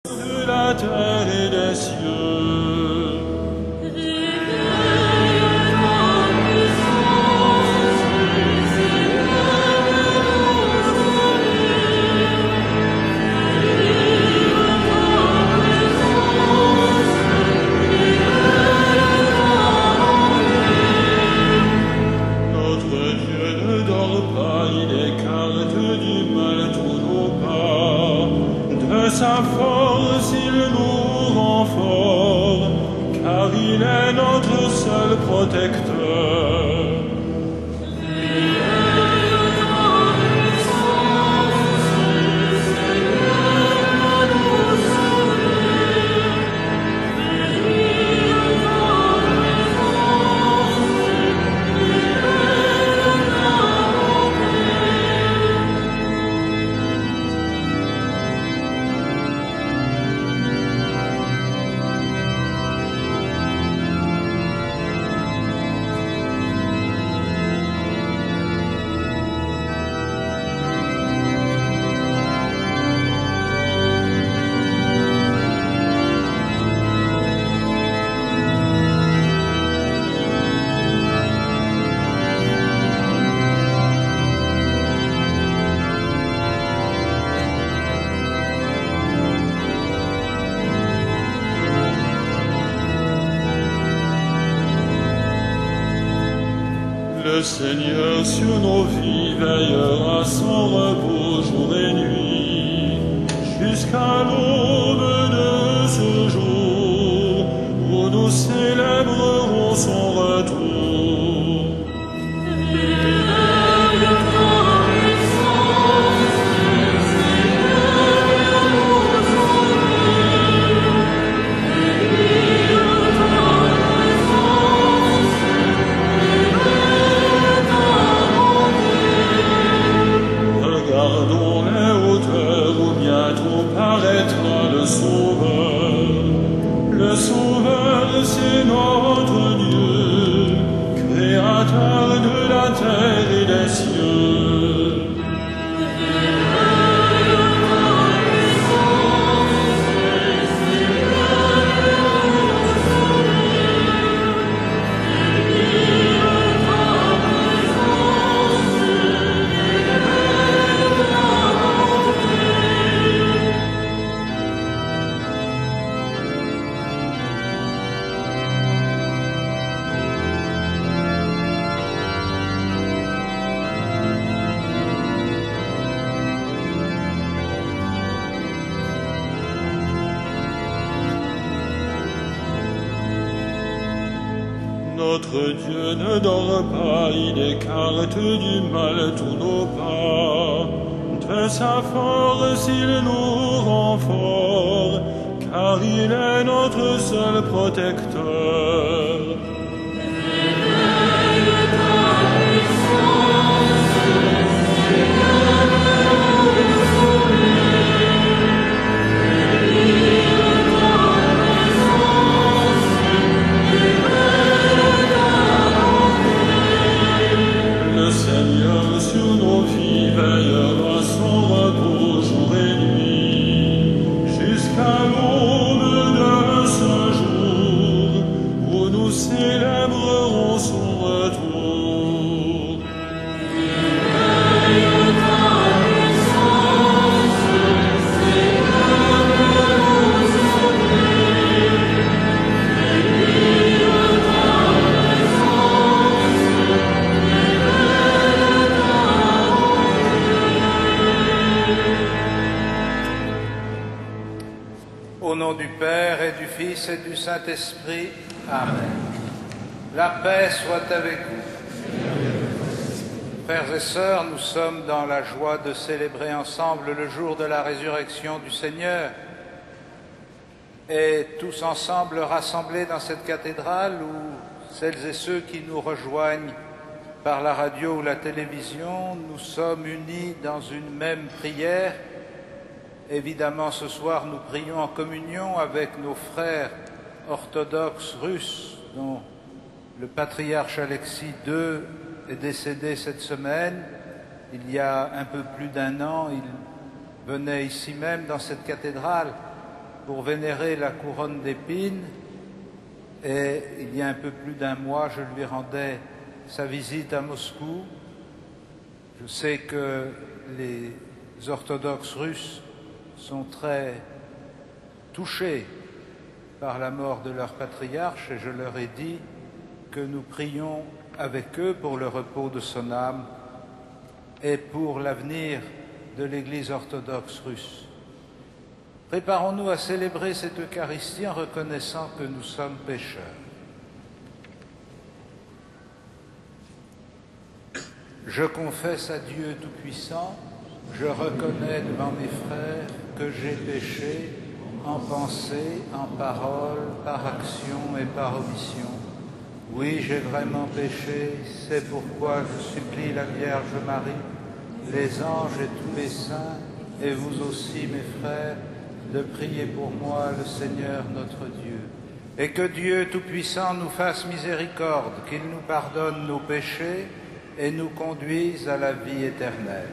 de la terre et des cieux. Révèle ta puissance, Seigneur, nos sauvés. Révèle ta présence, révèle ta bonté. Notre Dieu ne dort pas, il écarte du mal tous nos pas. De sa force il nous rend forts, car il est notre seul protecteur. Révèle ta puissance, Seigneur, nos sauvés. Révèle ta présence, révèle ta bonté. Le Seigneur sur nos vies veillera sans repos jour et nuit, jusqu'à l'aube de ce jour où nous célébrerons son retour. Révèle ta puissance, Seigneur, nos sauvés. Révèle ta présence, révèle ta bonté. Regardons les hauteurs où bientôt paraîtra le Sauveur. Le Sauveur, c'est notre Dieu, créateur de la terre et des cieux. Révèle ta puissance, Seigneur, nos sauvés. Révèle ta présence, révèle Notre Dieu ne dort pas, il écarte du mal tous nos pas. De sa force il nous rend forts, car il est notre seul protecteur. Révèle ta puissance, Seigneur, nos sauvés. Révèle ta présence, révèle ta bonté. Le Seigneur sur nos vies veillera sans repos jour et nuit, jusqu'à l'aube de ce jour où nous célébrerons son retour. Révèle ta puissance, Seigneur, nos sauvés. Révèle ta présence, révèle ta bonté. Au nom du Père et du Fils et du Saint-Esprit. Amen. La paix soit avec vous. Frères et sœurs, nous sommes dans la joie de célébrer ensemble le jour de la résurrection du Seigneur. Et tous ensemble rassemblés dans cette cathédrale où celles et ceux qui nous rejoignent par la radio ou la télévision, nous sommes unis dans une même prière. Évidemment, ce soir, nous prions en communion avec nos frères orthodoxes russes, dont le patriarche Alexis II est décédé cette semaine. Il y a un peu plus d'un an, il venait ici même dans cette cathédrale pour vénérer la couronne d'épines. Et il y a un peu plus d'un mois, je lui rendais sa visite à Moscou. Je sais que les orthodoxes russes sont très touchés par la mort de leur patriarche et je leur ai dit que nous prions avec eux pour le repos de son âme et pour l'avenir de l'Église orthodoxe russe. Préparons-nous à célébrer cette Eucharistie en reconnaissant que nous sommes pécheurs. Je confesse à Dieu Tout-Puissant, je reconnais devant mes frères que j'ai péché en pensée, en parole, par action et par omission. Oui, j'ai vraiment péché, c'est pourquoi je supplie la Vierge Marie, les anges et tous les saints, et vous aussi, mes frères, de prier pour moi, le Seigneur notre Dieu. Et que Dieu Tout-Puissant nous fasse miséricorde, qu'il nous pardonne nos péchés et nous conduise à la vie éternelle.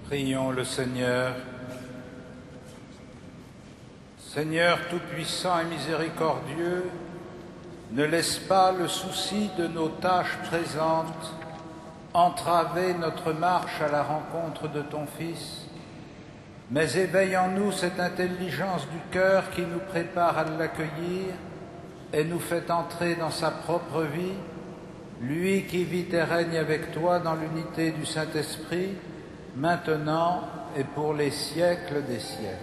Prions le Seigneur. Seigneur tout-puissant et miséricordieux, ne laisse pas le souci de nos tâches présentes entraver notre marche à la rencontre de ton Fils, mais éveille en nous cette intelligence du cœur qui nous prépare à l'accueillir et nous fait entrer dans sa propre vie, lui qui vit et règne avec toi dans l'unité du Saint-Esprit, maintenant et pour les siècles des siècles.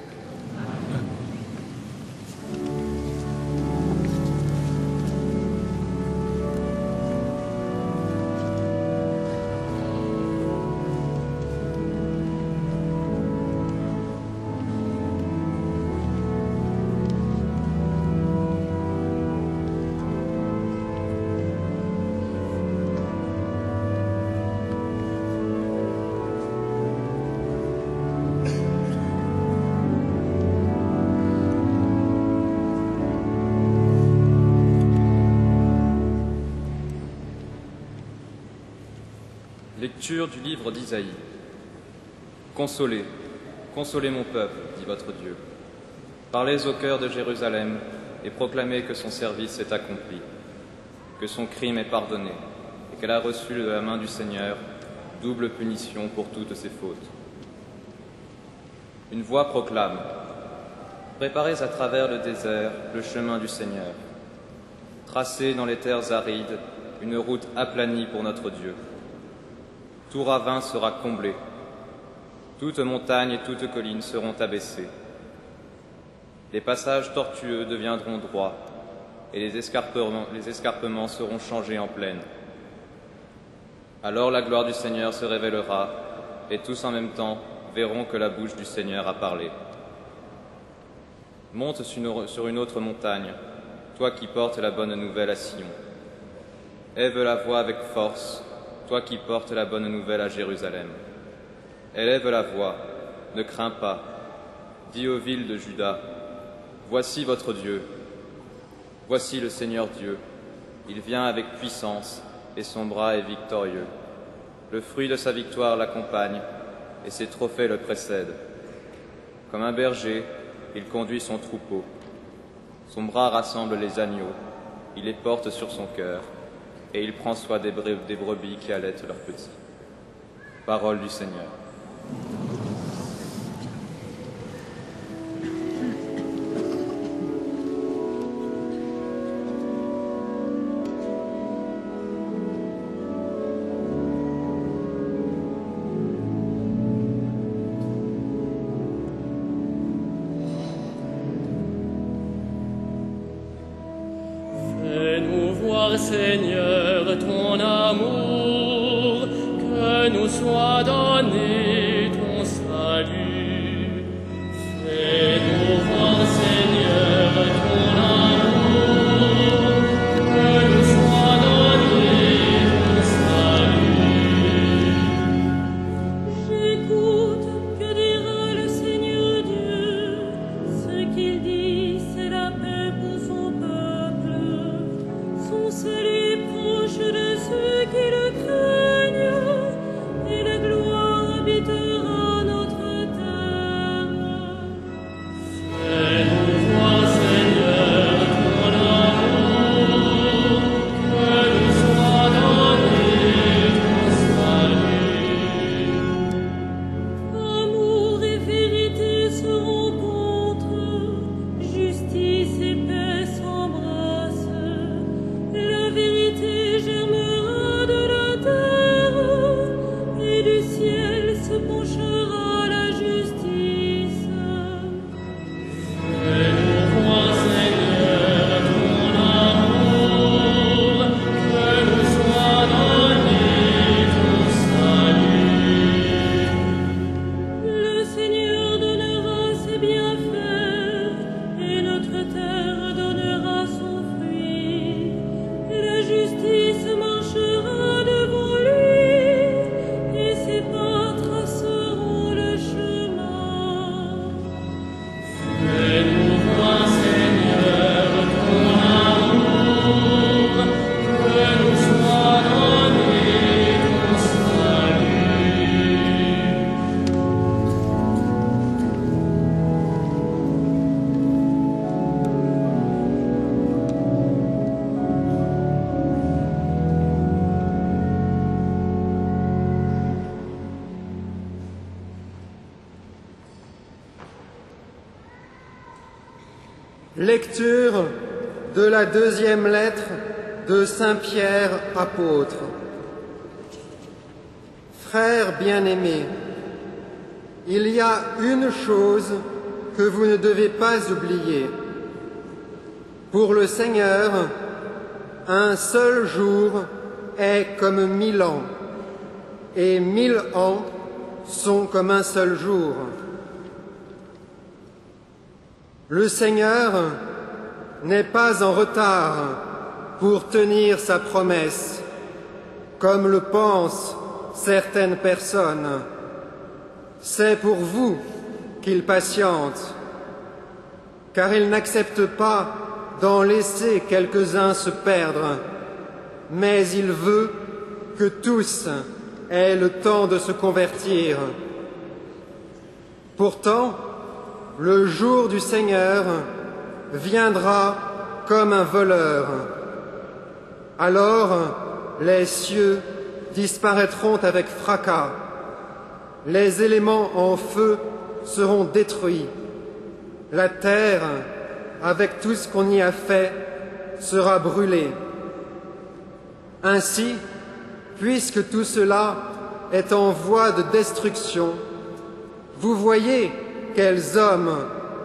Lecture du livre d'Isaïe. Consolez, consolez mon peuple, dit votre Dieu. Parlez au cœur de Jérusalem et proclamez que son service est accompli, que son crime est pardonné et qu'elle a reçu de la main du Seigneur double punition pour toutes ses fautes. Une voix proclame : préparez à travers le désert le chemin du Seigneur. Tracez dans les terres arides une route aplanie pour notre Dieu. Tout ravin sera comblé, toute montagne et toute colline seront abaissées. Les passages tortueux deviendront droits, et les escarpements seront changés en plaine. Alors la gloire du Seigneur se révélera, et tous en même temps verront que la bouche du Seigneur a parlé. Monte sur une autre montagne, toi qui portes la bonne nouvelle à Sion. Ève la voix avec force, toi qui portes la bonne nouvelle à Jérusalem. Élève la voix, ne crains pas. Dis aux villes de Juda, voici votre Dieu. Voici le Seigneur Dieu. Il vient avec puissance et son bras est victorieux. Le fruit de sa victoire l'accompagne et ses trophées le précèdent. Comme un berger, il conduit son troupeau. Son bras rassemble les agneaux, il les porte sur son cœur, et il prend soin des brebis qui allaitent leurs petits. Parole du Seigneur. Fais-nous voir, Seigneur, ton amour, que nous soit donné ton salut. Fais-nous voir, Seigneur, ton amour, que nous soit donné ton salut. J'écoute, que dira le Seigneur Dieu? Ce qu'il dit, c'est la paix pour son peuple. Son salut proche de ceux qui le craignent, et la gloire habitera notre terre. Fais-nous voir, Seigneur, ton amour, que nous soit donné ton salut. Amour et vérité se rencontrent, justice et paix s'embrassent. La vérité germera de la terre, et du ciel se penchera la justice. Fais-nous voir, Seigneur, ton amour, que nous soit donné ton salut. Le Seigneur donnera ses bienfaits, et notre terre donnera son fruit. La justice marchera devant lui, et ses pas traceront le chemin. Fais-nous voir, Seigneur, ton amour, que nous soit donné ton salut. Lecture de la deuxième lettre de Saint Pierre apôtre. Frères bien-aimés, il y a une chose que vous ne devez pas oublier. Pour le Seigneur, un seul jour est comme 1000 ans, et 1000 ans sont comme un seul jour. Le Seigneur n'est pas en retard pour tenir sa promesse, comme le pensent certaines personnes. C'est pour vous qu'il patiente, car il n'accepte pas d'en laisser quelques-uns se perdre, mais il veut que tous aient le temps de se convertir. Pourtant, le jour du Seigneur viendra comme un voleur. Alors, les cieux disparaîtront avec fracas, les éléments en feu seront détruits, la terre, avec tout ce qu'on y a fait, sera brûlée. Ainsi, puisque tout cela est en voie de destruction, vous voyez quels hommes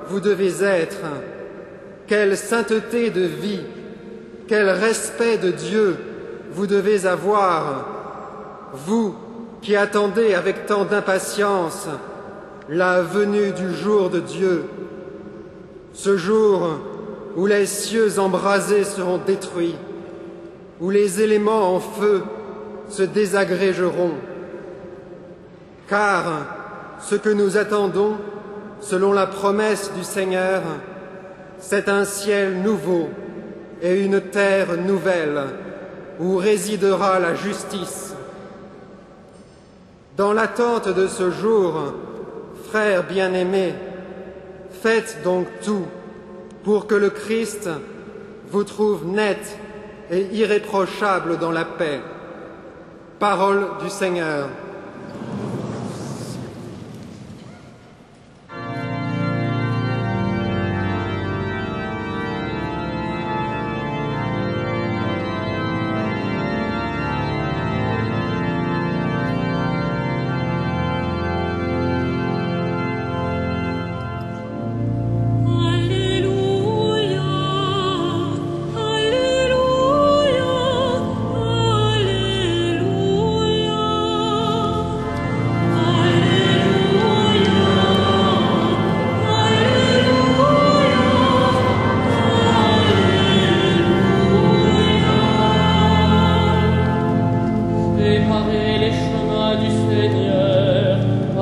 vous devez être, quelle sainteté de vie, quel respect de Dieu vous devez avoir, vous qui attendez avec tant d'impatience la venue du jour de Dieu, ce jour où les cieux embrasés seront détruits, où les éléments en feu se désagrégeront. Car ce que nous attendons, selon la promesse du Seigneur, c'est un ciel nouveau et une terre nouvelle où résidera la justice. Dans l'attente de ce jour, frères bien-aimés, faites donc tout pour que le Christ vous trouve net et irréprochable dans la paix. Parole du Seigneur.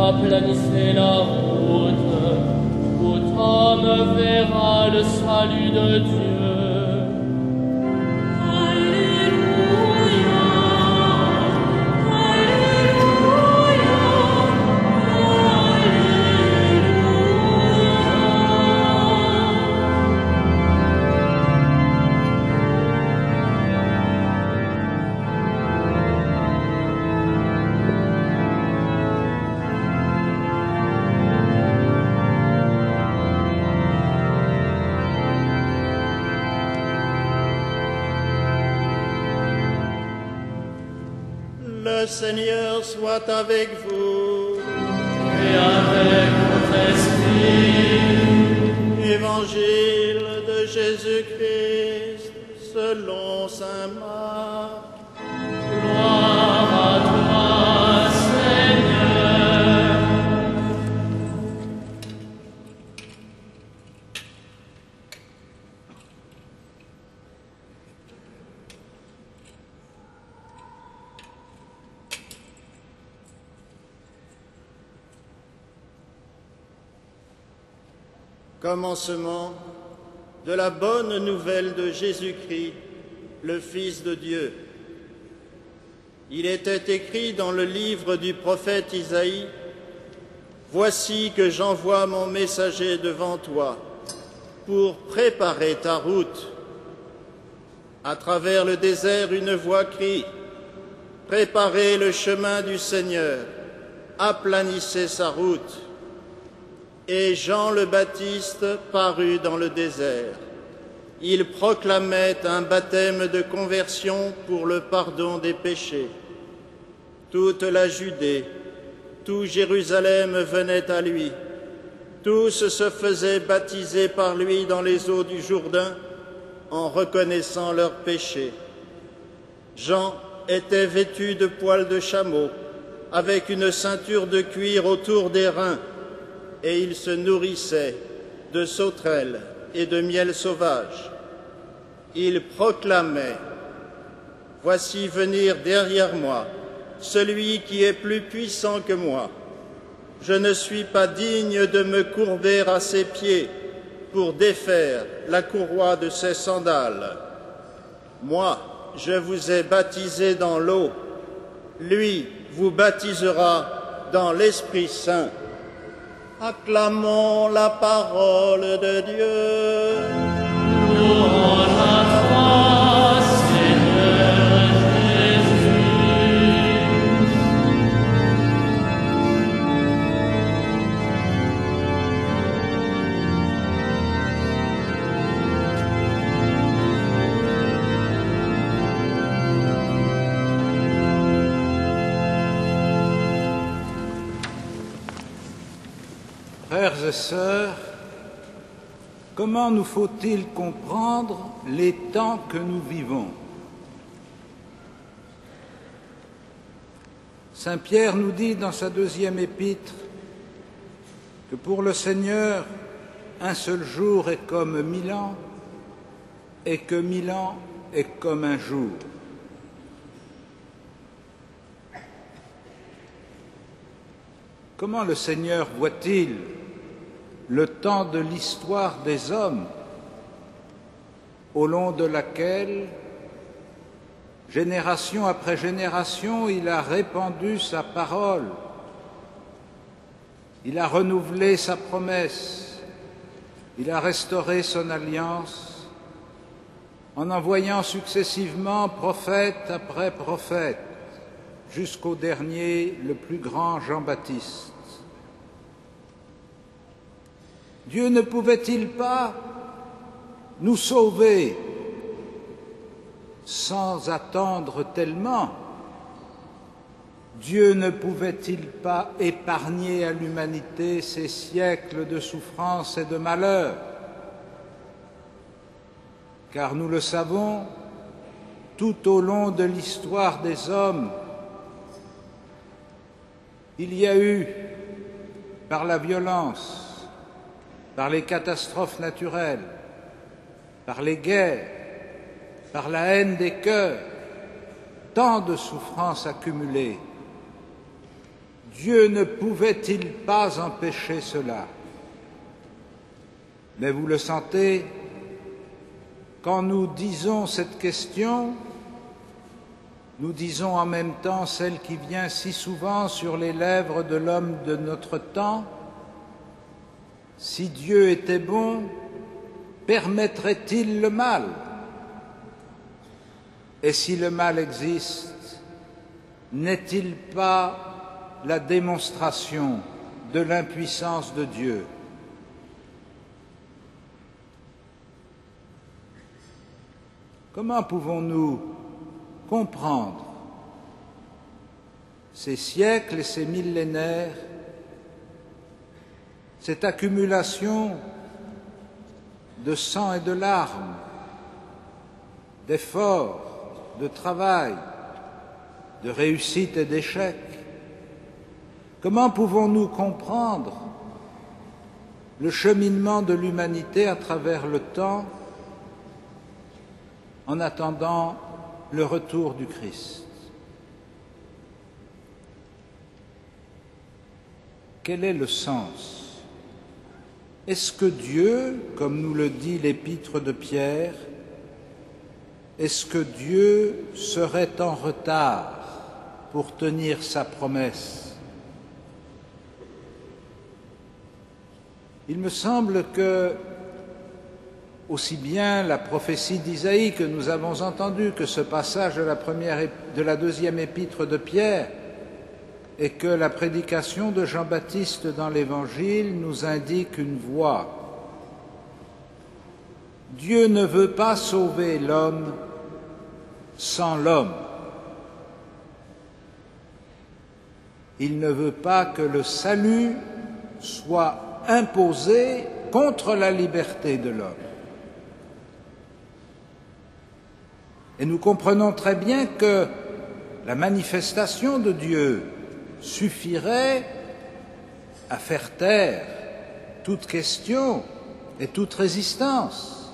Aplanissez la route, tout homme verra le salut de Dieu. Alléluia, Alléluia, Le Seigneur soit avec vous. Et avec votre esprit, Évangile de Jésus-Christ selon saint Marc. gloire à toi, Seigneur. Commencement de la bonne nouvelle de Jésus-Christ, le Fils de Dieu. Il était écrit dans le livre du prophète Isaïe, « Voici que j'envoie mon messager devant toi pour préparer ta route. » À travers le désert, une voix crie, « Préparez le chemin du Seigneur, aplanissez sa route. » Et Jean le Baptiste parut dans le désert. Il proclamait un baptême de conversion pour le pardon des péchés. Toute la Judée, tout Jérusalem venait à lui. Tous se faisaient baptiser par lui dans les eaux du Jourdain en reconnaissant leurs péchés. Jean était vêtu de poils de chameau, avec une ceinture de cuir autour des reins, et il se nourrissait de sauterelles et de miel sauvage. Il proclamait « Voici venir derrière moi celui qui est plus puissant que moi. Je ne suis pas digne de me courber à ses pieds pour défaire la courroie de ses sandales. Moi, je vous ai baptisé dans l'eau. Lui vous baptisera dans l'Esprit Saint. » Acclamons la parole de Dieu. Louange à toi, Seigneur Jésus. Frères et sœurs, comment nous faut-il comprendre les temps que nous vivons? Saint Pierre nous dit dans sa deuxième épître que pour le Seigneur, un seul jour est comme 1000 ans et que 1000 ans est comme un jour. Comment le Seigneur voit-il le temps de l'histoire des hommes au long de laquelle, génération après génération, il a répandu sa parole, il a renouvelé sa promesse, il a restauré son alliance en envoyant successivement prophète après prophète jusqu'au dernier, le plus grand Jean-Baptiste. Dieu ne pouvait-il pas nous sauver sans attendre tellement? Dieu ne pouvait-il pas épargner à l'humanité ces siècles de souffrance et de malheur? Car nous le savons, tout au long de l'histoire des hommes, il y a eu, par la violence, par les catastrophes naturelles, par les guerres, par la haine des cœurs, tant de souffrances accumulées. Dieu ne pouvait-il pas empêcher cela? Mais vous le sentez, quand nous disons cette question, nous disons en même temps celle qui vient si souvent sur les lèvres de l'homme de notre temps. Si Dieu était bon, permettrait-il le mal? Et si le mal existe, n'est-il pas la démonstration de l'impuissance de Dieu? Comment pouvons-nous comprendre ces siècles et ces millénaires, cette accumulation de sang et de larmes, d'efforts, de travail, de réussite et d'échecs? Comment pouvons-nous comprendre le cheminement de l'humanité à travers le temps en attendant le retour du Christ? Quel est le sens? Est-ce que Dieu, comme nous le dit l'épître de Pierre, est-ce que Dieu serait en retard pour tenir sa promesse? Il me semble que aussi bien la prophétie d'Isaïe que nous avons entendue, que ce passage de la deuxième épître de Pierre, et que la prédication de Jean-Baptiste dans l'Évangile nous indiquent une voie. Dieu ne veut pas sauver l'homme sans l'homme. Il ne veut pas que le salut soit imposé contre la liberté de l'homme. Et nous comprenons très bien que la manifestation de Dieu suffirait à faire taire toute question et toute résistance.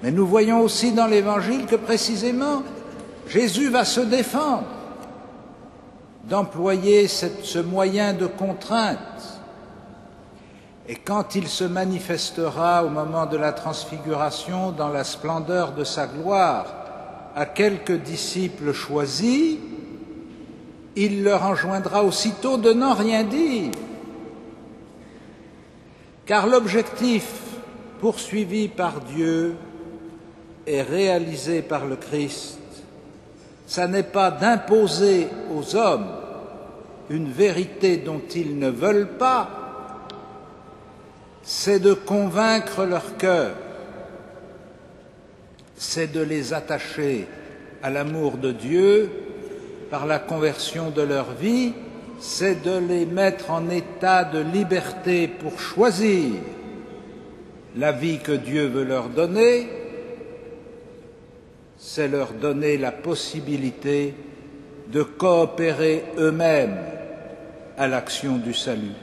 Mais nous voyons aussi dans l'Évangile que précisément Jésus va se défendre d'employer ce moyen de contrainte. Et quand il se manifestera au moment de la transfiguration dans la splendeur de sa gloire à quelques disciples choisis, il leur enjoindra aussitôt de n'en rien dire. Car l'objectif poursuivi par Dieu et réalisé par le Christ, ça n'est pas d'imposer aux hommes une vérité dont ils ne veulent pas, c'est de convaincre leur cœur, c'est de les attacher à l'amour de Dieu par la conversion de leur vie, c'est de les mettre en état de liberté pour choisir la vie que Dieu veut leur donner, c'est leur donner la possibilité de coopérer eux-mêmes à l'action du salut.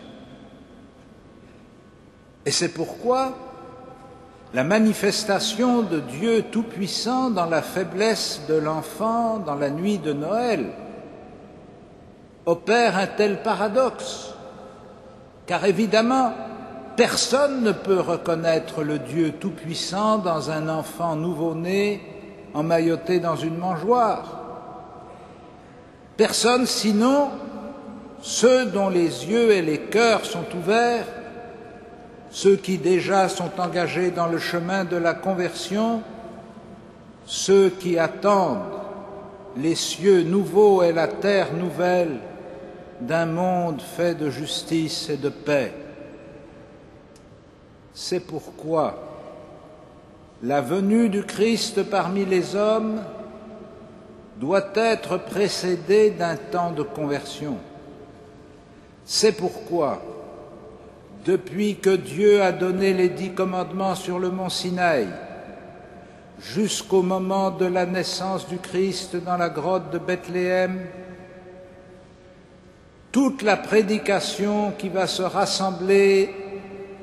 Et c'est pourquoi la manifestation de Dieu Tout-Puissant dans la faiblesse de l'enfant dans la nuit de Noël opère un tel paradoxe. Car évidemment, personne ne peut reconnaître le Dieu Tout-Puissant dans un enfant nouveau-né emmailloté dans une mangeoire. Personne sinon ceux dont les yeux et les cœurs sont ouverts, ceux qui déjà sont engagés dans le chemin de la conversion, ceux qui attendent les cieux nouveaux et la terre nouvelle d'un monde fait de justice et de paix. C'est pourquoi la venue du Christ parmi les hommes doit être précédée d'un temps de conversion. C'est pourquoi, depuis que Dieu a donné les 10 commandements sur le mont Sinaï, jusqu'au moment de la naissance du Christ dans la grotte de Bethléem, toute la prédication qui va se rassembler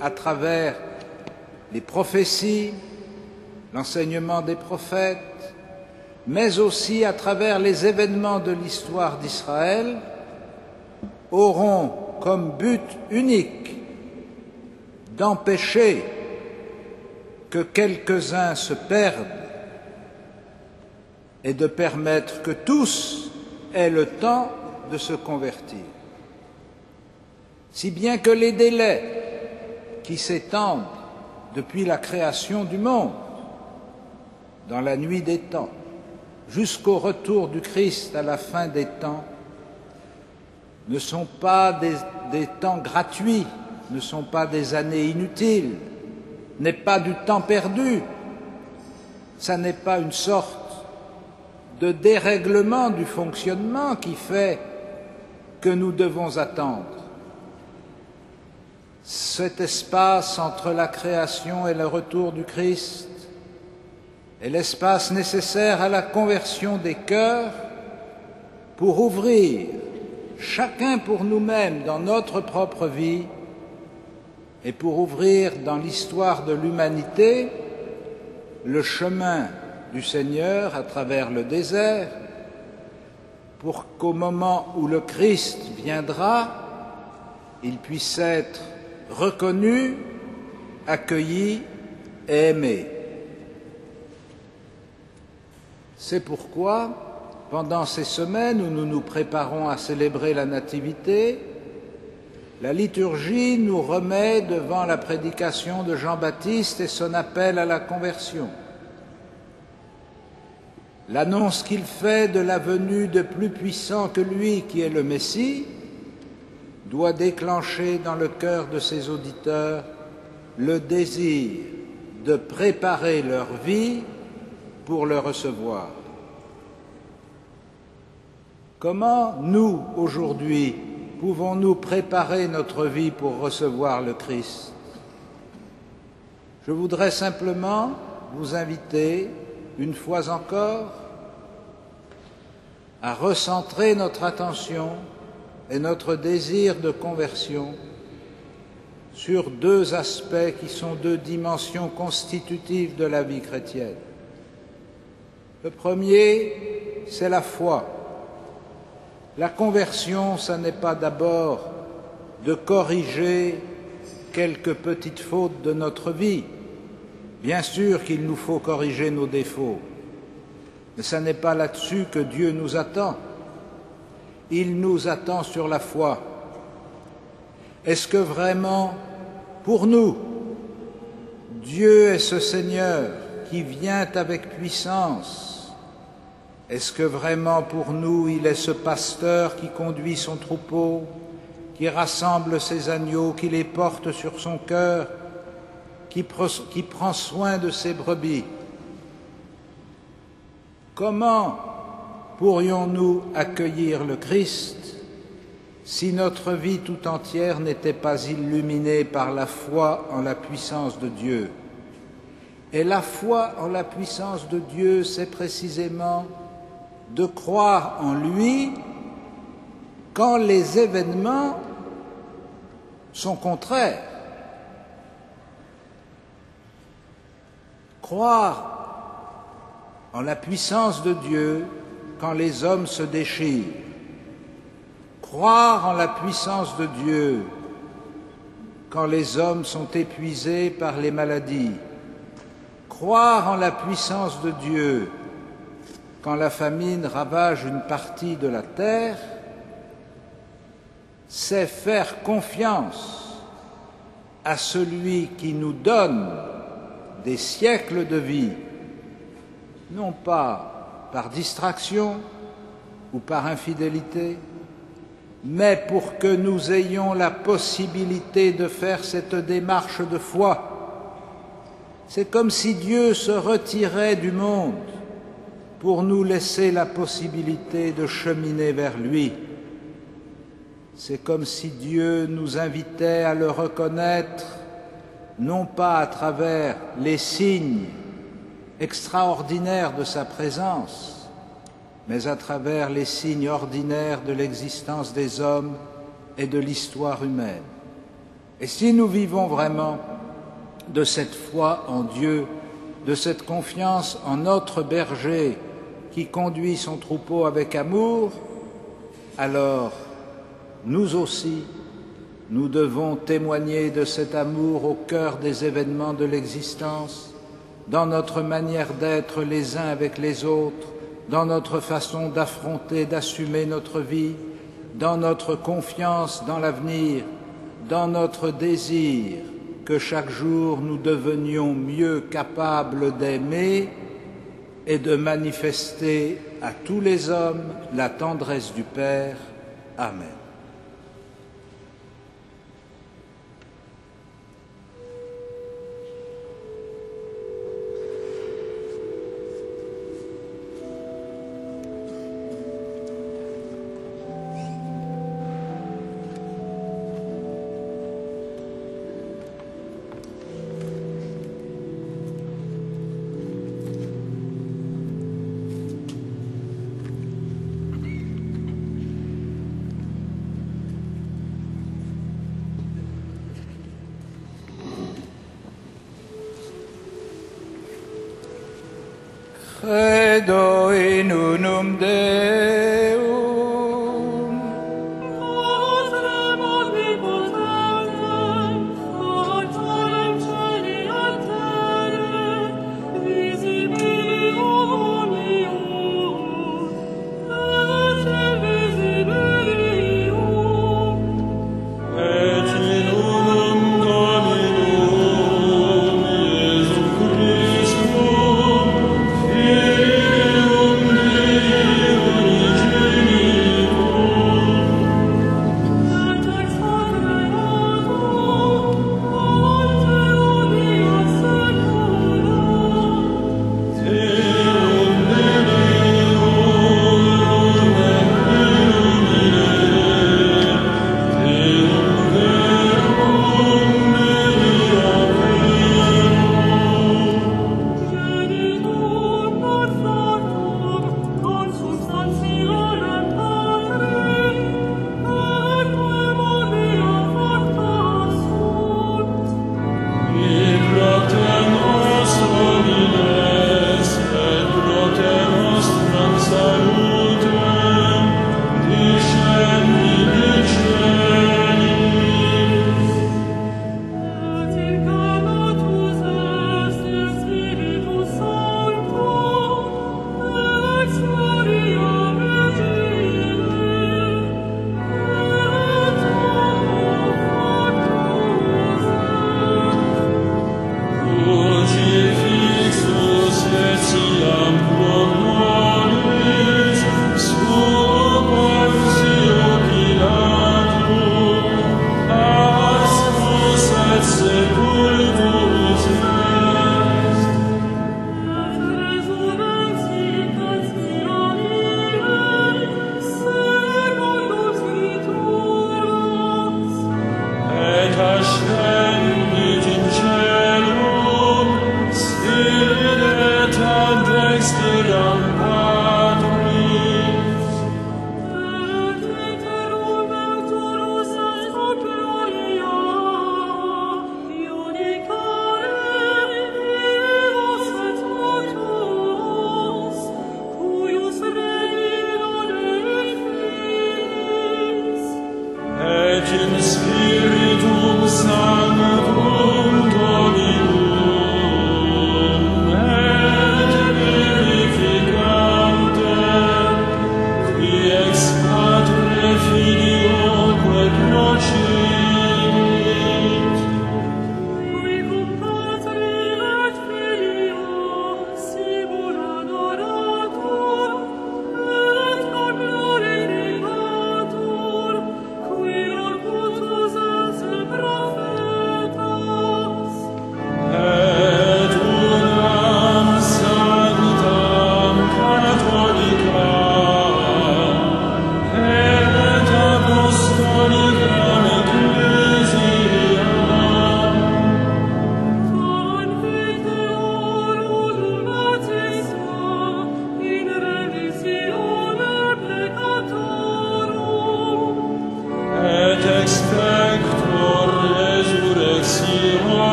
à travers les prophéties, l'enseignement des prophètes, mais aussi à travers les événements de l'histoire d'Israël, auront comme but unique d'empêcher que quelques-uns se perdent et de permettre que tous aient le temps de se convertir. Si bien que les délais qui s'étendent depuis la création du monde, dans la nuit des temps, jusqu'au retour du Christ à la fin des temps, ne sont pas des temps gratuits, ne sont pas des années inutiles, n'est pas du temps perdu, ça n'est pas une sorte de dérèglement du fonctionnement qui fait que nous devons attendre. Cet espace entre la création et le retour du Christ est l'espace nécessaire à la conversion des cœurs pour ouvrir, chacun pour nous-mêmes dans notre propre vie, et pour ouvrir dans l'histoire de l'humanité le chemin du Seigneur à travers le désert, pour qu'au moment où le Christ viendra, il puisse être reconnu, accueilli et aimé. C'est pourquoi, pendant ces semaines où nous nous préparons à célébrer la Nativité, la liturgie nous remet devant la prédication de Jean-Baptiste et son appel à la conversion. L'annonce qu'il fait de la venue de plus puissant que lui, qui est le Messie, doit déclencher dans le cœur de ses auditeurs le désir de préparer leur vie pour le recevoir. Comment nous, aujourd'hui, pouvons-nous préparer notre vie pour recevoir le Christ? Je voudrais simplement vous inviter, une fois encore, à recentrer notre attention et notre désir de conversion sur 2 aspects qui sont 2 dimensions constitutives de la vie chrétienne. Le premier, c'est la foi. La conversion, ce n'est pas d'abord de corriger quelques petites fautes de notre vie. Bien sûr qu'il nous faut corriger nos défauts, mais ce n'est pas là-dessus que Dieu nous attend. Il nous attend sur la foi. Est-ce que vraiment, pour nous, Dieu est ce Seigneur qui vient avec puissance? Est-ce que vraiment pour nous, il est ce pasteur qui conduit son troupeau, qui rassemble ses agneaux, qui les porte sur son cœur, qui prend soin de ses brebis? Comment pourrions-nous accueillir le Christ si notre vie tout entière n'était pas illuminée par la foi en la puissance de Dieu? Et la foi en la puissance de Dieu, c'est précisément de croire en lui quand les événements sont contraires. Croire en la puissance de Dieu quand les hommes se déchirent. Croire en la puissance de Dieu quand les hommes sont épuisés par les maladies, croire en la puissance de Dieu quand la famine ravage une partie de la terre, c'est faire confiance à celui qui nous donne des siècles de vie, non pas par distraction ou par infidélité, mais pour que nous ayons la possibilité de faire cette démarche de foi. C'est comme si Dieu se retirait du monde pour nous laisser la possibilité de cheminer vers lui. C'est comme si Dieu nous invitait à le reconnaître, non pas à travers les signes extraordinaires de sa présence, mais à travers les signes ordinaires de l'existence des hommes et de l'histoire humaine. Et si nous vivons vraiment de cette foi en Dieu, de cette confiance en notre berger qui conduit son troupeau avec amour, alors nous aussi, nous devons témoigner de cet amour au cœur des événements de l'existence, dans notre manière d'être les uns avec les autres, dans notre façon d'affronter, d'assumer notre vie, dans notre confiance dans l'avenir, dans notre désir que chaque jour nous devenions mieux capables d'aimer et de manifester à tous les hommes la tendresse du Père. Amen. Credo in unum Deum, Patrem omnipotentem, Autorem caeli et terrae, visibilium omnium, et invisibilium, Et in unum Dominum Iesum Christum, Filium Dei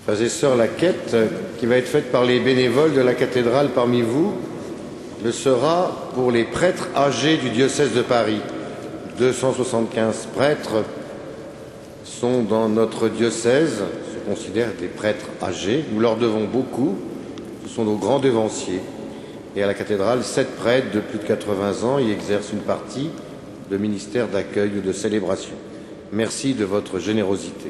Frères et sœurs, la quête qui va être faite par les bénévoles de la cathédrale parmi vous le sera pour les prêtres âgés du diocèse de Paris. 275 prêtres sont dans notre diocèse, se considèrent des prêtres âgés. Nous leur devons beaucoup, ce sont nos grands devanciers. Et à la cathédrale, 7 prêtres de plus de 80 ans y exercent une partie de ministère d'accueil ou de célébration. Merci de votre générosité.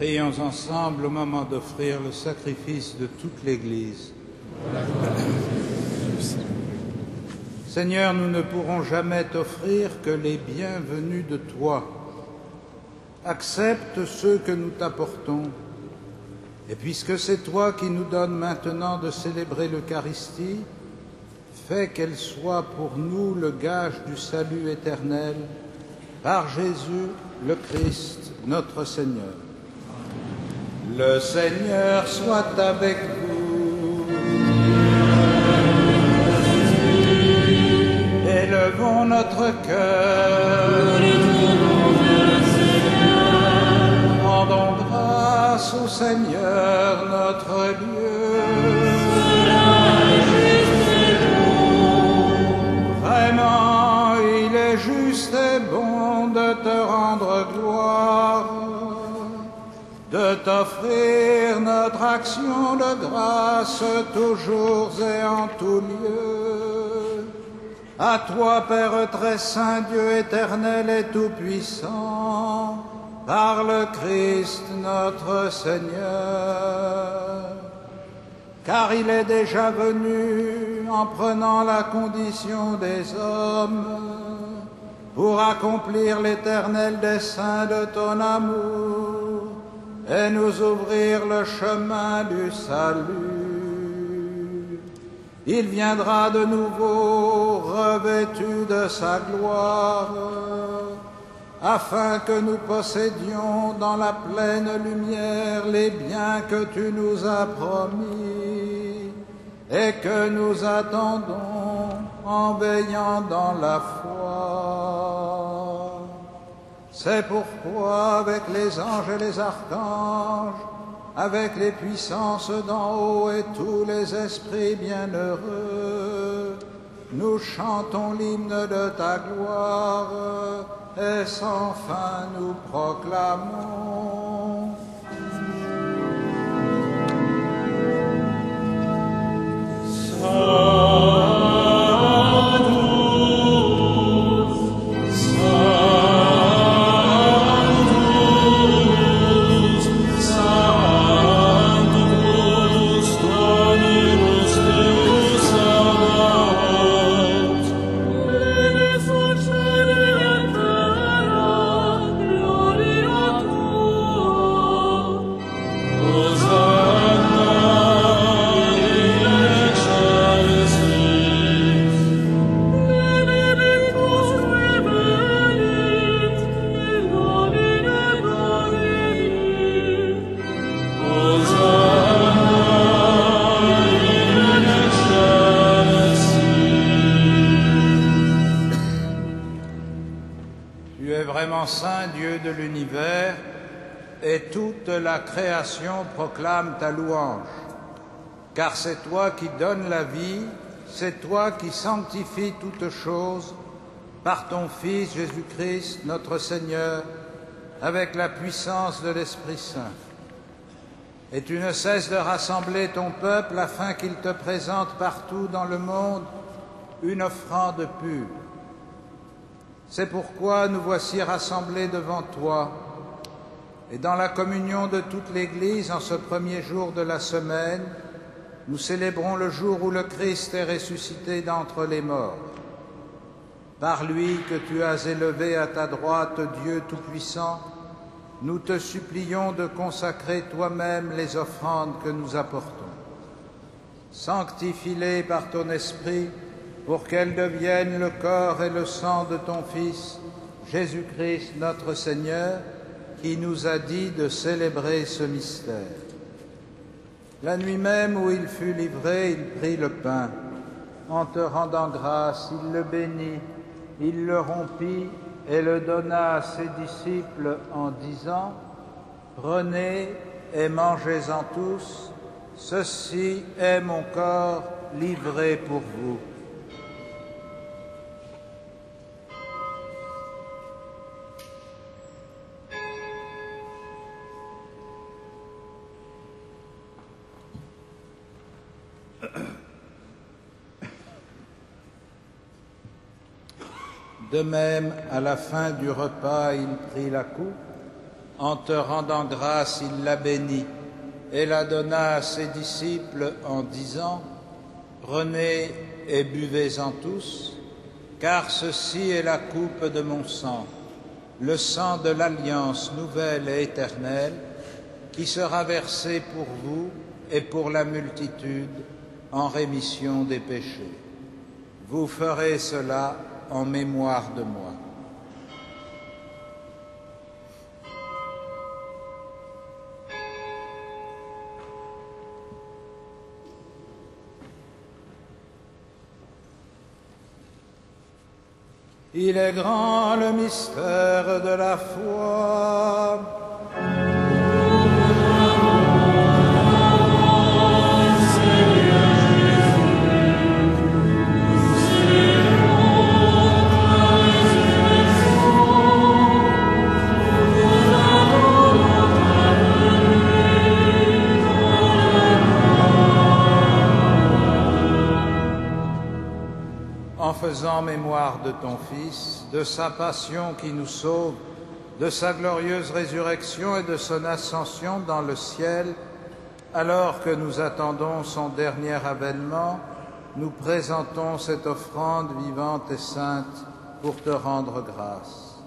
Prions ensemble au moment d'offrir le sacrifice de toute l'Église. Seigneur, nous ne pourrons jamais t'offrir que les biens venus de toi. Accepte ceux que nous t'apportons. Et puisque c'est toi qui nous donnes maintenant de célébrer l'Eucharistie, fais qu'elle soit pour nous le gage du salut éternel, par Jésus le Christ, notre Seigneur. Le Seigneur soit avec vous. Élevons notre cœur. Rendons grâce au Seigneur notre Dieu. Vraiment, il est juste et bon de te rendre gloire, de t'offrir notre action de grâce toujours et en tout lieu. À toi, Père très saint, Dieu éternel et tout-puissant, par le Christ notre Seigneur. Car il est déjà venu en prenant la condition des hommes pour accomplir l'éternel dessein de ton amour et nous ouvrir le chemin du salut. Il viendra de nouveau revêtu de sa gloire, afin que nous possédions dans la pleine lumière les biens que tu nous as promis et que nous attendons en veillant dans la foi. C'est pourquoi, avec les anges et les archanges, avec les puissances d'en haut et tous les esprits bienheureux, nous chantons l'hymne de ta gloire et sans fin nous proclamons. Saint Dieu de l'univers, et toute la création proclame ta louange. Car c'est toi qui donnes la vie, c'est toi qui sanctifies toutes choses par ton Fils Jésus-Christ, notre Seigneur, avec la puissance de l'Esprit Saint. Et tu ne cesses de rassembler ton peuple afin qu'il te présente partout dans le monde une offrande pure. C'est pourquoi nous voici rassemblés devant toi, et dans la communion de toute l'Église, en ce premier jour de la semaine, nous célébrons le jour où le Christ est ressuscité d'entre les morts. Par lui que tu as élevé à ta droite, Dieu Tout-Puissant, nous te supplions de consacrer toi-même les offrandes que nous apportons. Sanctifie-les par ton Esprit, pour qu'elles deviennent le corps et le sang de ton Fils, Jésus-Christ notre Seigneur, qui nous a dit de célébrer ce mystère. La nuit même où il fut livré, il prit le pain. En te rendant grâce, il le bénit, il le rompit et le donna à ses disciples en disant : « Prenez et mangez-en tous, ceci est mon corps livré pour vous. » De même, à la fin du repas, il prit la coupe. En te rendant grâce, il la bénit et la donna à ses disciples en disant : « Prenez et buvez-en tous, car ceci est la coupe de mon sang, le sang de l'alliance nouvelle et éternelle, qui sera versé pour vous et pour la multitude en rémission des péchés. Vous ferez cela en mémoire de moi. » Il est grand le mystère de la foi. En faisant mémoire de ton Fils, de sa passion qui nous sauve, de sa glorieuse résurrection et de son ascension dans le ciel, alors que nous attendons son dernier avènement, nous présentons cette offrande vivante et sainte pour te rendre grâce.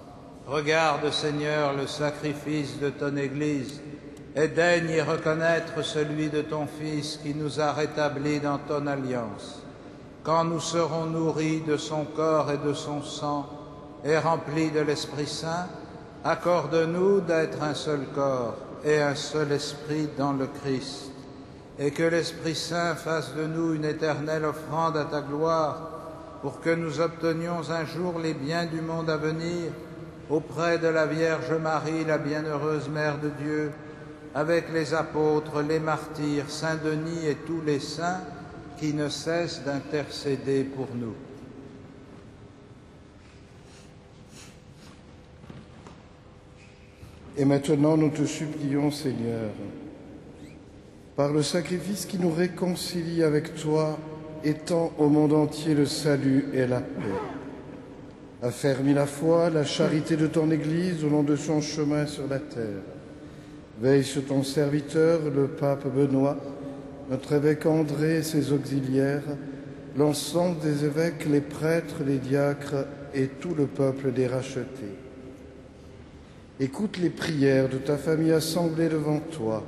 Regarde, Seigneur, le sacrifice de ton Église et daigne y reconnaître celui de ton Fils qui nous a rétablis dans ton alliance. quand nous serons nourris de son corps et de son sang et remplis de l'Esprit Saint, accorde-nous d'être un seul corps et un seul esprit dans le Christ, et que l'Esprit Saint fasse de nous une éternelle offrande à ta gloire, pour que nous obtenions un jour les biens du monde à venir, auprès de la Vierge Marie, la bienheureuse Mère de Dieu, avec les apôtres, les martyrs, Saint Denis et tous les saints qui ne cessent d'intercéder pour nous. Et maintenant, nous te supplions, Seigneur, par le sacrifice qui nous réconcilie avec toi, étends au monde entier le salut et la paix. Affermis la foi, la charité de ton Église au long de son chemin sur la terre. Veille sur ton serviteur, le pape Benoît, notre évêque André et ses auxiliaires, l'ensemble des évêques, les prêtres, les diacres et tout le peuple des rachetés. Écoute les prières de ta famille assemblée devant toi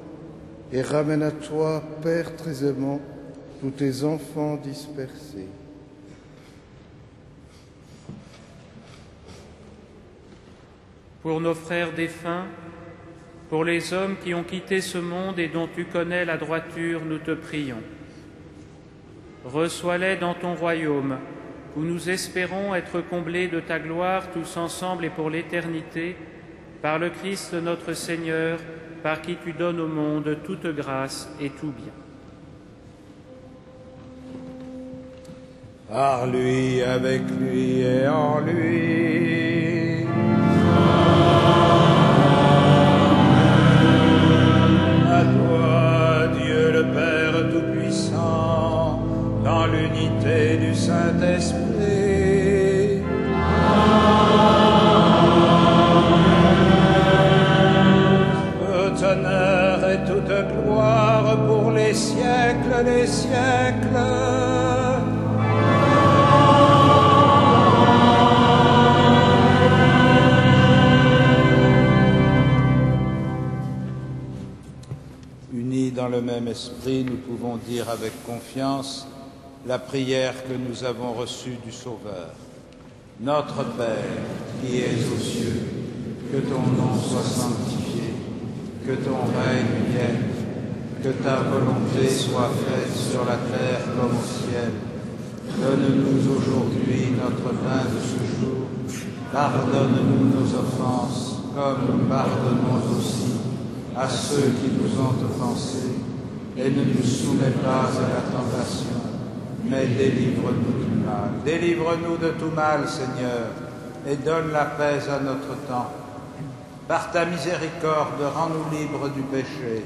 et ramène à toi, Père très aimant, tous tes enfants dispersés. Pour nos frères défunts, pour les hommes qui ont quitté ce monde et dont tu connais la droiture, nous te prions. Reçois-les dans ton royaume, où nous espérons être comblés de ta gloire tous ensemble et pour l'éternité, par le Christ notre Seigneur, par qui tu donnes au monde toute grâce et tout bien. Par lui, avec lui et en lui. À toi, Dieu le Père Tout-Puissant, dans l'unité du Saint-Esprit. Tout honneur et toute gloire pour les siècles des siècles. Unis dans le même esprit, nous pouvons dire avec confiance la prière que nous avons reçue du Sauveur. Notre Père, qui es aux cieux, que ton nom soit sanctifié, que ton règne vienne, que ta volonté soit faite sur la terre comme au ciel. Donne-nous aujourd'hui notre pain de ce jour. Pardonne-nous nos offenses, comme nous pardonnons aussi à ceux qui nous ont offensés. Et ne nous soumets pas à la tentation, mais délivre-nous du mal. Délivre-nous de tout mal, Seigneur, et donne la paix à notre temps. Par ta miséricorde, rends-nous libres du péché.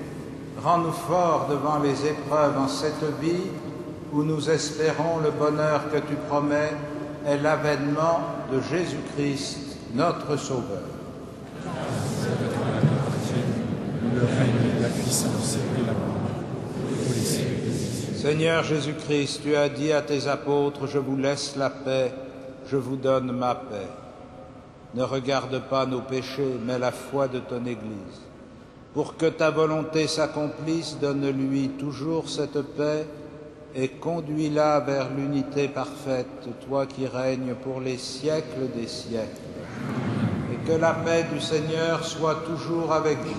Rends-nous forts devant les épreuves en cette vie où nous espérons le bonheur que tu promets et l'avènement de Jésus-Christ, notre Sauveur. Le règne, la puissance et la gloire pour les siècles. Seigneur Jésus-Christ, tu as dit à tes apôtres, je vous laisse la paix, je vous donne ma paix. Ne regarde pas nos péchés, mais la foi de ton Église. Pour que ta volonté s'accomplisse, donne-lui toujours cette paix et conduis-la vers l'unité parfaite, toi qui règnes pour les siècles des siècles. Et que la paix du Seigneur soit toujours avec vous.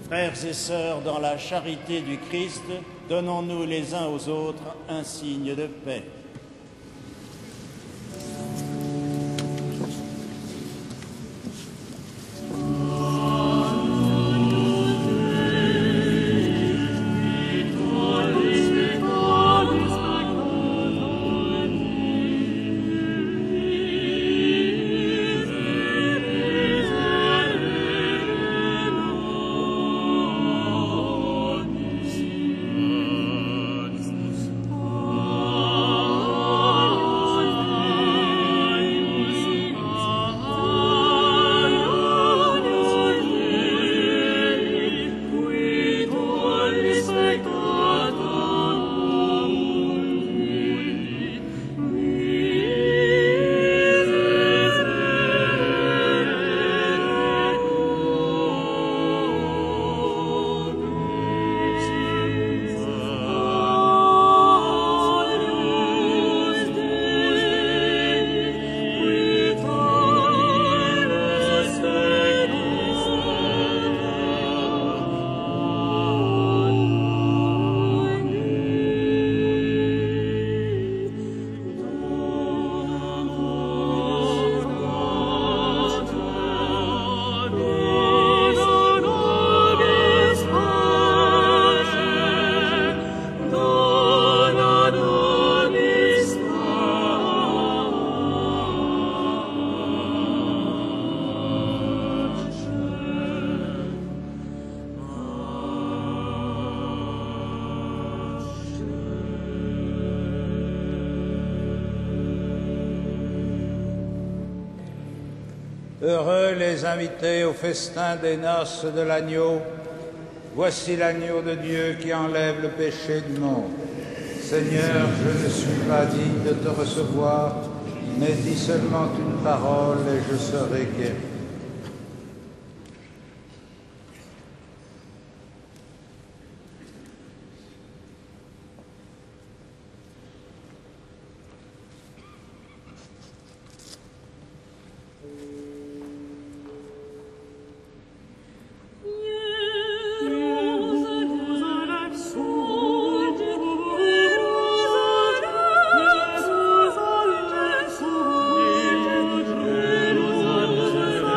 Frères et sœurs, dans la charité du Christ, donnons-nous les uns aux autres un signe de paix. Oh Heureux les invités au festin des noces de l'agneau. Voici l'agneau de Dieu qui enlève le péché du monde. Seigneur, je ne suis pas digne de te recevoir, mais dis seulement une parole et je serai guéri. Jérusalem,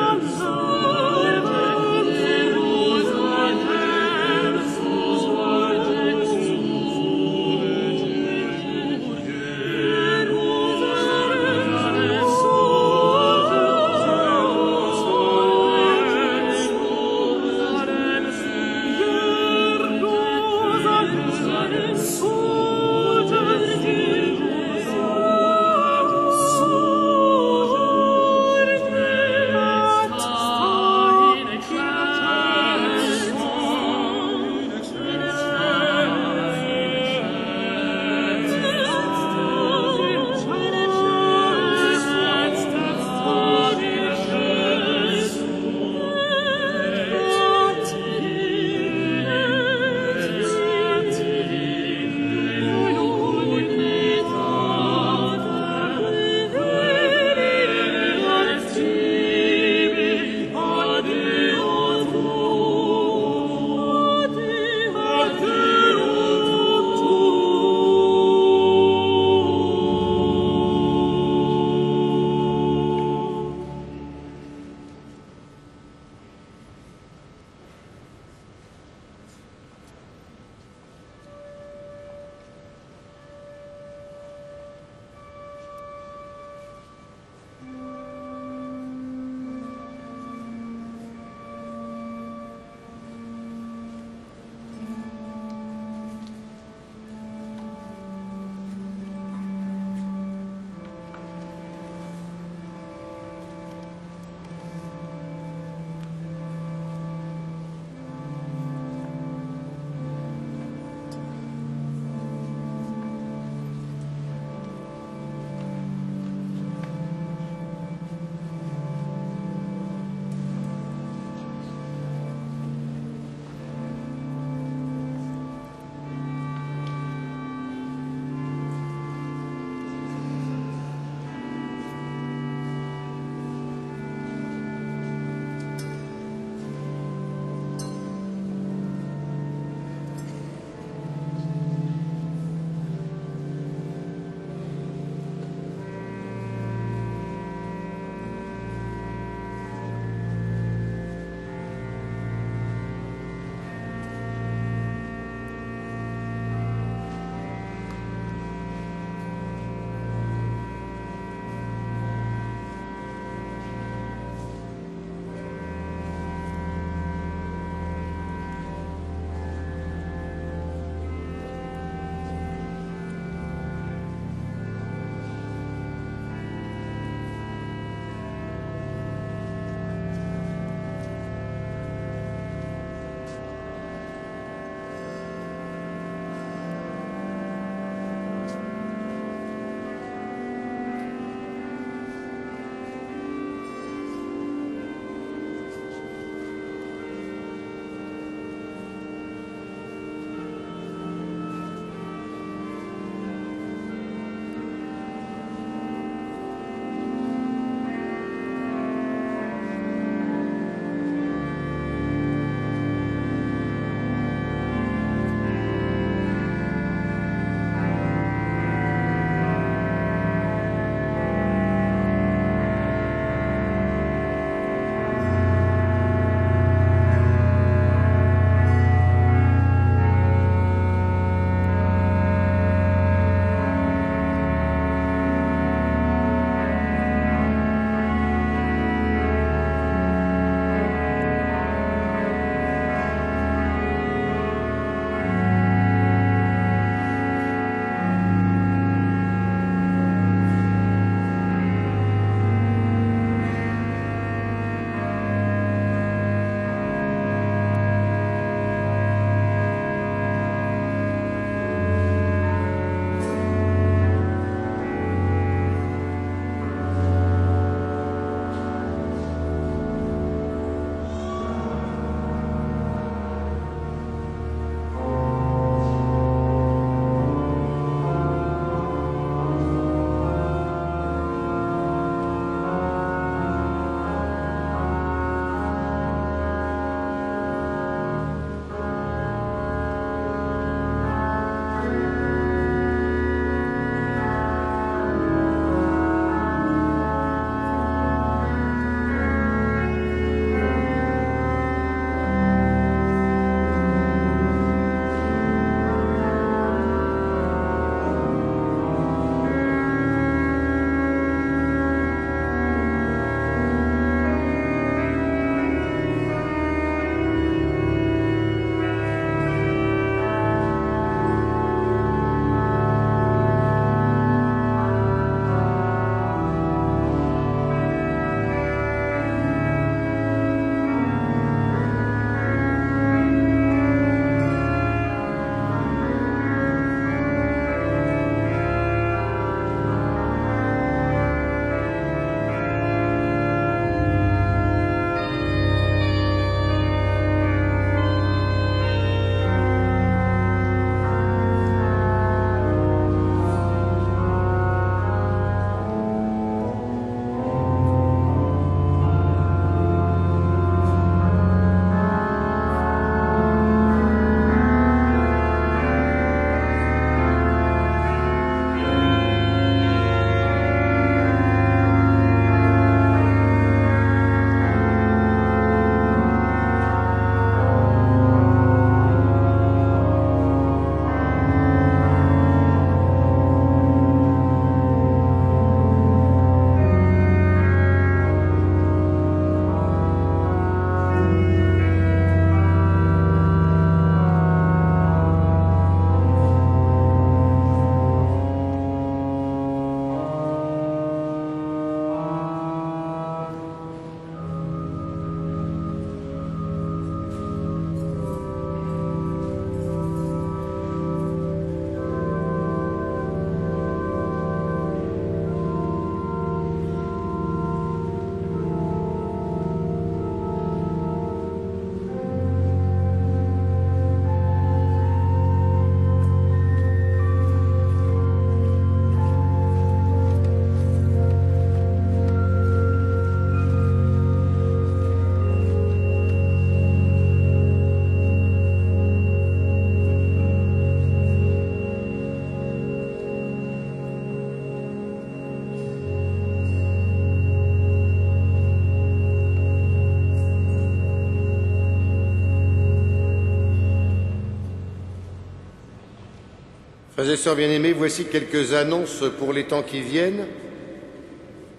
Frères et sœurs bien-aimés, voici quelques annonces pour les temps qui viennent.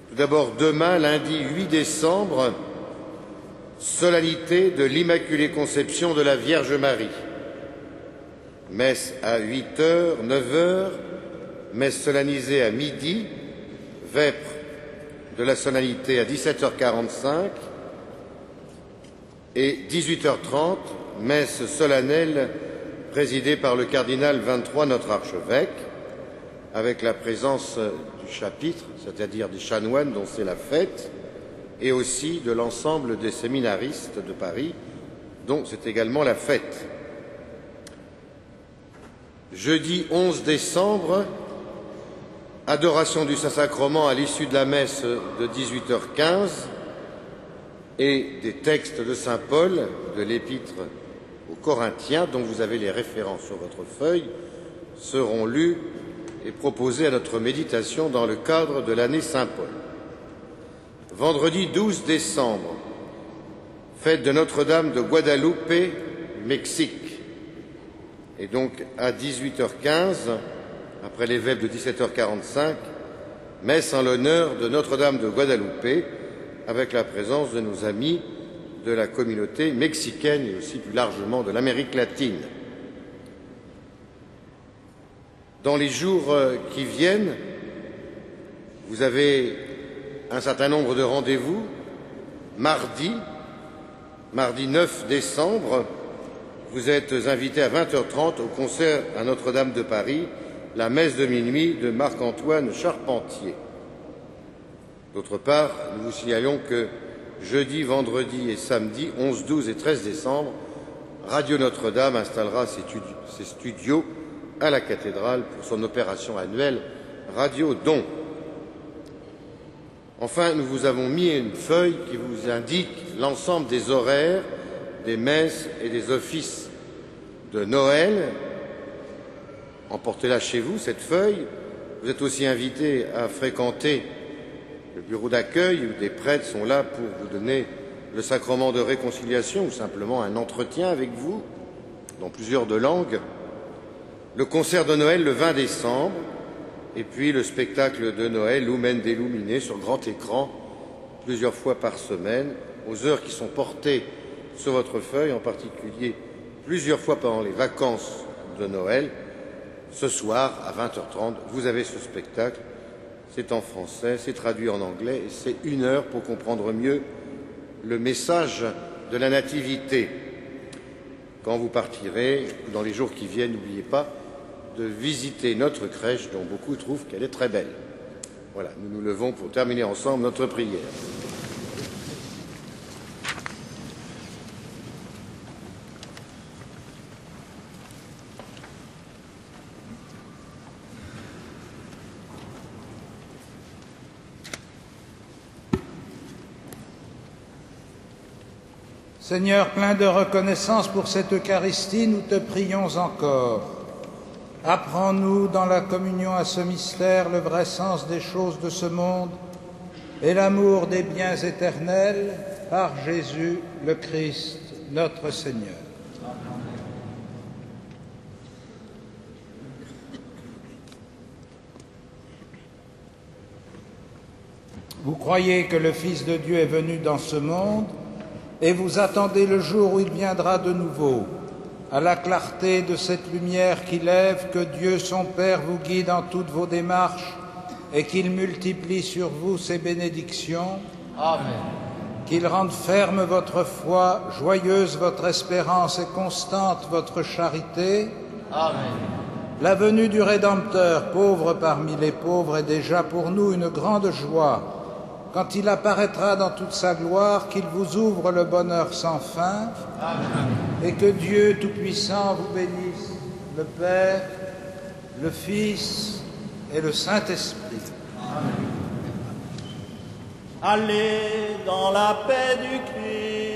Tout d'abord, demain, lundi 8 décembre, solennité de l'Immaculée Conception de la Vierge Marie. Messe à 8h, 9h, messe solennisée à midi, vêpres de la solennité à 17h45 et 18h30, messe solennelle présidée par le cardinal 23, notre archevêque, avec la présence du chapitre, c'est-à-dire des chanoines dont c'est la fête, et aussi de l'ensemble des séminaristes de Paris, dont c'est également la fête. Jeudi 11 décembre, adoration du Saint-Sacrement à l'issue de la messe de 18h15 et des textes de Saint Paul, de l'Épître aux Corinthiens, dont vous avez les références sur votre feuille, seront lus et proposés à notre méditation dans le cadre de l'année Saint-Paul. Vendredi 12 décembre, fête de Notre-Dame de Guadalupe, Mexique. Et donc à 18h15, après les vêpres de 17h45, messe en l'honneur de Notre-Dame de Guadalupe, avec la présence de nos amis de la communauté mexicaine et aussi plus largement de l'Amérique latine. Dans les jours qui viennent, vous avez un certain nombre de rendez-vous. Mardi 9 décembre, vous êtes invités à 20h30 au concert à Notre-Dame de Paris, la messe de minuit de Marc-Antoine Charpentier. D'autre part, nous vous signalons que jeudi, vendredi et samedi 11, 12 et 13 décembre, Radio Notre-Dame installera ses studios à la cathédrale pour son opération annuelle Radio Don. Enfin, nous vous avons mis une feuille qui vous indique l'ensemble des horaires, des messes et des offices de Noël. Emportez-la chez vous, cette feuille. Vous êtes aussi invités à fréquenter le bureau d'accueil où des prêtres sont là pour vous donner le sacrement de réconciliation ou simplement un entretien avec vous dans plusieurs de langues. Le concert de Noël le 20 décembre et puis le spectacle de Noël Lumen d'Illuminé sur grand écran plusieurs fois par semaine aux heures qui sont portées sur votre feuille, en particulier plusieurs fois pendant les vacances de Noël. Ce soir, à 20h30, vous avez ce spectacle. C'est en français, c'est traduit en anglais et c'est 1 heure pour comprendre mieux le message de la Nativité. Quand vous partirez, dans les jours qui viennent, n'oubliez pas de visiter notre crèche dont beaucoup trouvent qu'elle est très belle. Voilà, nous nous levons pour terminer ensemble notre prière. Seigneur, plein de reconnaissance pour cette Eucharistie, nous te prions encore. Apprends-nous dans la communion à ce mystère le vrai sens des choses de ce monde et l'amour des biens éternels par Jésus le Christ, notre Seigneur. Vous croyez que le Fils de Dieu est venu dans ce monde et vous attendez le jour où il viendra de nouveau. À la clarté de cette lumière qui lève, que Dieu son Père vous guide dans toutes vos démarches et qu'il multiplie sur vous ses bénédictions. Amen. Qu'il rende ferme votre foi, joyeuse votre espérance et constante votre charité. Amen. La venue du Rédempteur, pauvre parmi les pauvres, est déjà pour nous une grande joie. Quand il apparaîtra dans toute sa gloire, qu'il vous ouvre le bonheur sans fin. Amen. Et que Dieu Tout-Puissant vous bénisse, le Père, le Fils et le Saint-Esprit. Allez dans la paix du Christ.